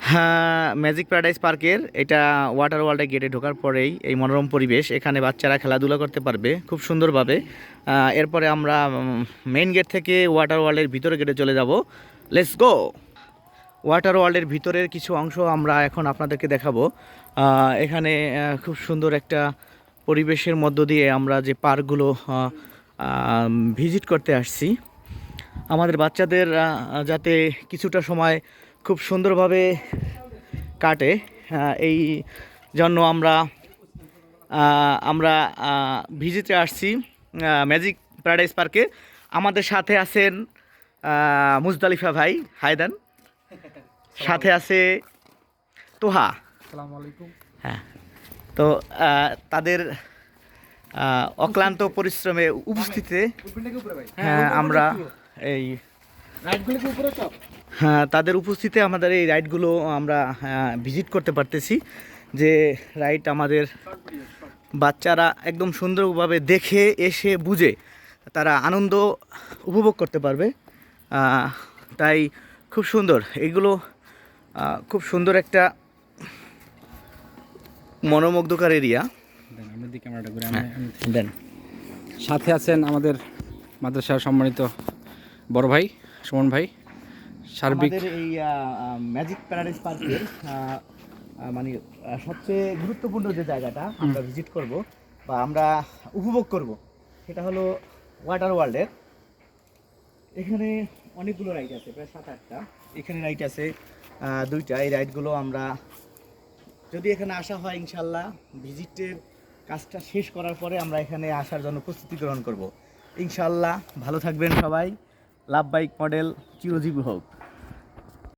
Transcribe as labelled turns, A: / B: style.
A: হ্যাঁ, magic paradise পার্কের এটা ওয়াটার ওয়ার্ল্ডে গেটে ঢোকার পরেই এই মনোরম পরিবেশ, এখানে বাচ্চারা খেলাধুলা করতে পারবে খুব সুন্দরভাবে। এরপরে আমরা মেইন গেট থেকে ওয়াটার ওয়ার্ল্ডের ভিতরে গেটে চলে যাব। Let's go. ওয়াটার ওয়ার্ল্ডের ভিতরের কিছু অংশ আমরা এখন আপনাদেরকে দেখাবো। এখানে খুব সুন্দর একটা পরিবেশের মধ্য দিয়ে আমরা যে পার্কগুলো ভিজিট করতে আসছি, আমাদের বাচ্চাদের যাতে কিছুটা সময় খুব সুন্দরভাবে কাটে, এই জন্য আমরা আমরা ভিজিটে আসছি ম্যাজিক প্যারাডাইস পার্কে। আমাদের সাথে আছেন মুজদালিফা ভাই, হায়দান, সাথে আছে তোহা।
B: আসসালামু আলাইকুম।
A: হ্যাঁ, তো তাদের অক্লান্ত পরিশ্রমে উপস্থিতিতে হ্যাঁ আমরা এই হ্যাঁ তাদের উপস্থিতিতে আমাদের এই রাইডগুলো আমরা ভিজিট করতে পারতেছি। যে রাইড আমাদের বাচ্চারা একদম সুন্দরভাবে দেখে এসে বুঝে তারা আনন্দ উপভোগ করতে পারবে। তাই খুব সুন্দর এগুলো, খুব সুন্দর একটা মনোমুগ্ধকর এরিয়া। দেন
B: সাথে আছেন আমাদের মাদ্রাসার সম্মানিত বড় ভাই সুমন ভাই। সার্বিক
A: আমাদের এই ম্যাজিক প্যারাডাইস পার্কের মানে সবচেয়ে গুরুত্বপূর্ণ যে জায়গাটা আমরা ভিজিট করব বা আমরা উপভোগ করব সেটা হলো ওয়াটার ওয়ার্ল্ডের। এখানে অনেকগুলো রাইড আছে, প্রায় 7-8টা। এখানে রাইড আছে 2টা। এই রাইডগুলো আমরা যদি এখানে আসা হয় ইনশাল্লাহ ভিজিটের কাজটা শেষ করার পরে আমরা এখানে আসার জন্য প্রস্তুতি গ্রহণ করব ইনশাল্লাহ। ভালো থাকবেন সবাই। লাভ বাইক মডেল চিরজীবী হোক।